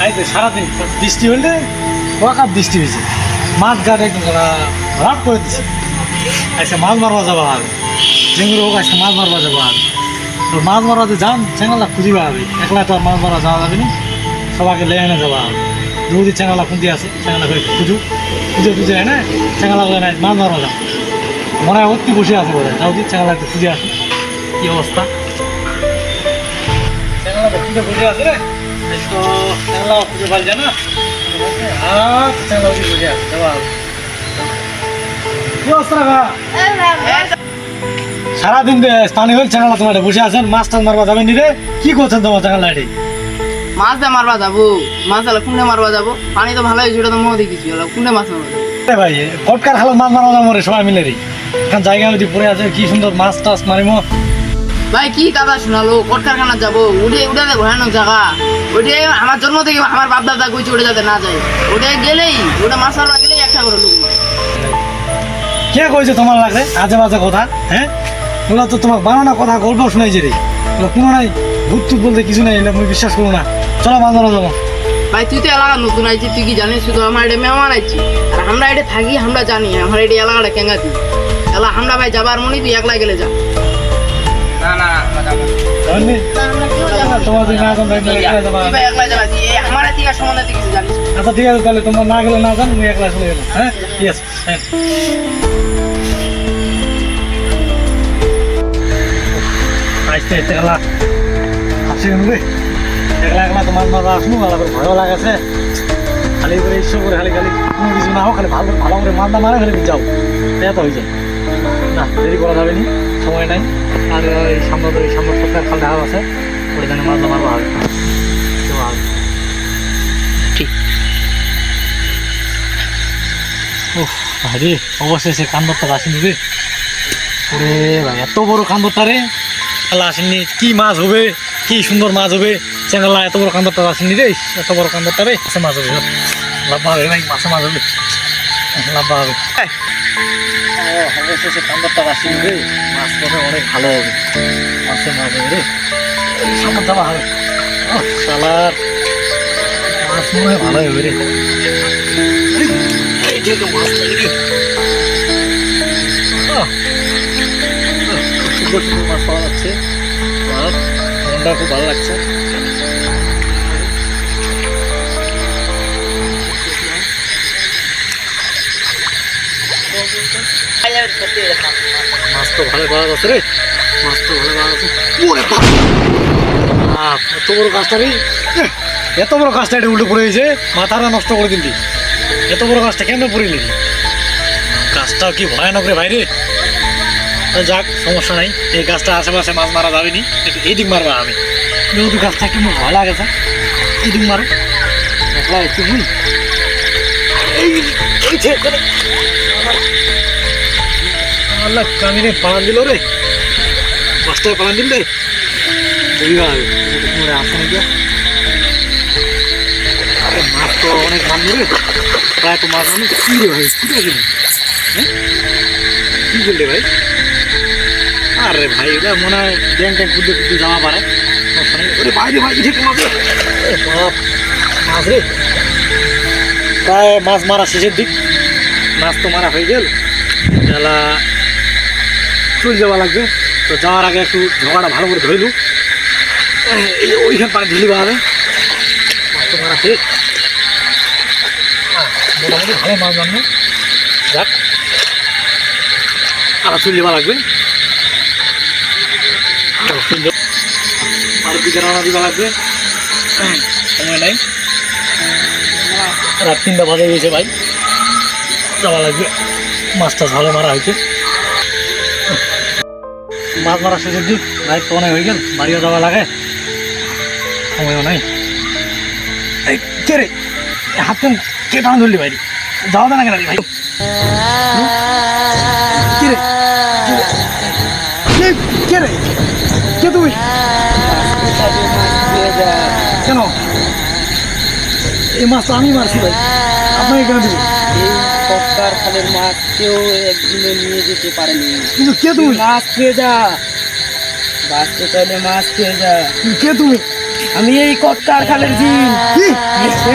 এই তো সারাদিন বৃষ্টি হলে ওয়াকাপ বৃষ্টি হয়েছে, মাছ ঘাট একদম রাত করে দিছে। আচ্ছা মাছ মারবা যাবো আর চিংড়ি হোক, আজকে মাছ মারবা যাবো আর তো মাছ মারাতে যান চেঙ্গালা খুঁজিবা হবে, একলা তো আর মাছ মারা যাওয়া যাবে না, সবাইকে লেগে এনে যাওয়া হবে। যদি চেঙ্গালা খুঁজি আছে চেঙ্গালা করে খুঁজে এনে চেঙ্গালা করে নাই মাছ মারবা যাও, মনে হয় অতি বসে আছে বোধ হয়, যাও দি চেঙ্গালা একটু খুঁজে আসে কি অবস্থা। চেঙ্গালা তো খুঁজে বসে আছে রে, তো চেঙ্গালা খুঁজে পাওয়া যায় না, চেঙ্গালা খুঁজে আছে যাওয়া হবে। কি অবস্থা রাখা সারাদিন পানি হল চেঙ্গালা তোমার বসে আছেন, মাছ টাছ মারবা যাবেন নি রে, কি করছেন তোমার চেঙ্গালা এটি? মাছ দিয়ে মারবা যাবো, মাছ আলা কুন্ডে মারবা যাবো, পানি তো ভালোই জুড়ে তো মহ দেখিছি, কুন্ডে মাছ মারবা যাবো। ভাই কটকার হালত মাছ মারা যাবো রে সবাই মিলে রে, এখন জায়গা যদি পড়ে আছে কি সুন্দর মাছ টাছ মারিম। ভাই কি কাদা শোনালো, কটকারখানা যাবো, উঠে ভয়ানক জায়গা, ওইটা আমার জন্ম থেকে আমার বাপ দাদা কইছে ওটা যাতে না যায়, ওটা গেলেই ওটা মাছ মারবা গেলেই একটা করে লোক। কে কইছে তোমার লাগে আজে বাজে কথা? হ্যাঁ ওগুলো তো তোমার বানানো কথা, গল্প শোনাইছে রে, কোনো নাই ভূত টুত বলতে কিছু নাই, আমি বিশ্বাস করবো না। চলো মাছ মারা যাবো। ভাই তুই তো এলাকা নতুন আইছি, তুই কি জানিস? শুধু আমার এটা মেহমান আইছি, আর আমরা এটা থাকি, আমরা জানি আমার এটা এলাকাটা কেঙ্গা তুই এলা আমরা ভাই যাবার মনে, তুই একলা গেলে যা। না না আমরা যাবো তোমার যদি না জানো একলা যাবা, আমার এদিকে সম্বন্ধে তুই কিছু জানিস? আচ্ছা ঠিক আছে, তাহলে তোমার না গেলে না জান, তুমি একলা চলে গেলো। হ্যাঁ ঠিক আছে, হ্যাঁ আসতে আসতে একলা আসি রে, একলা একলা তোমার মাথা আসবো, ভালো করে ভয়ও লাগাছে, খালি করে ইচ্ছা করে খালি খালি কোনো কিছু না হোক, খালি ভালো ভালো করে মাথা মারে খালি যাও, এত হয়ে যায় না, দেরি করা যাবে নি, সময় নাই। আর এই সামনে সপ্তাহে খাল দেখা আছে, ওইখানে মাথা মারবা হবে ঠিক। ও ভাই অবশেষে কান্দরটা আসেনি রে, ওরে ভাই এত বড় কান্দরটা রে, খেলা আসেনি, কি মাছ হবে, কি সুন্দর মাছ হবে, চেঙ্গালা এত বড় কান্দরটা আসেনি রে, এত বড় কান্দরটা রে, মাছে মাছ হবে, লাভবা হবে ভাই, মাছে মাছ হবে, লাভবা হবে। অবশেষে কান্দরটা আসেনি রে, মাছ পথে অনেক ভালো হবে, মাছে মাছ হবে রে, সামনে যাওয়া হবে। ও শালার মাছ মনে হয় ভালো হবে রে, এই যে তো মাছ লাগে রে, সুন্দর সুন্দর মাছ পাওয়া যাচ্ছে, আর মনটা খুব ভালো লাগছে। মাছ তো ভালো পাওয়া যাচ্ছে রে, মাছ তো ভালো পাওয়া যাচ্ছে। এত বড় গাছটা রে, এত বড় গাছটা এটা উল্টে পড়ে গেছে, মাথাটা নষ্ট করে দিলি, এত বড় গাছটা কেন পড়িলি? গাছটাও কি ভয়ানক রে ভাই রে, যাক সমস্যা নাই, এই গাছটা আশেপাশে মাছ মারা যাবে নি, একটু এইদিক মারবা আমি, যেহেতু গাছটা একটু ভয় লাগেছে, এইদিক মারো একলা একটু ভুল আমি রে পালান দিল রে, গাছটায় পালান দিল রে, আসে নাকি মাছ তো অনেক মানবো রে, প্রায় তো মাছ মানে কি রে ভাই, কি রে কি করলে ভাই? আরে ভাই এটা মনে হয় ব্যাংক ট্যাঙ্ক কুদে কুদে যাওয়া পারে, ওরে ভাই রে ভাই ঠিক মাছ রে, মাছ রে প্রায় মাছ মারা শেষের দিক, মাছ তো মারা হয়ে গেল, তাহলে চলে যাওয়া লাগবে। তো যাওয়ার আগে একটু ঝোঁকাটা ভালো করে ধরলু, এই ওইখানে পানি ঢেলি হবে, মাছ তো মারা শেষ, মোটামুটি ভালো মাছ মারবে, যাক আর চলে যাওয়া লাগবে, বাড়ির দিকে রওনা দিবা লাগবে, সময় নাই, রাত 3টা বাজে গেছে ভাই, যাওয়া লাগবে, মাছ টাছ ভালো মারা হয়েছে, মাছ মারা শেষের দিক, রাত তো অনেক হয়ে গেল, বাড়িও যাওয়া লাগে, সময়ও নাই। এই কে রে হাত কেন কে টান ধরলি ভাই, যাওয়া যায় না কেন ভাই, কে রে কে রে কে তুমি, কেন এই মাছটা আমি মারছি ভাই, আপনাকে কেন দেবো? এই কটকার খালের মাছ কেউ একদিনে নিয়ে যেতে পারেনি, কিন্তু কে তুমি? মাছ খেয়ে যা, বাঁচতে চাইলে মাছ খেয়ে যা। কে তুমি? আমি এই কটকার খালের জিন। কি আছে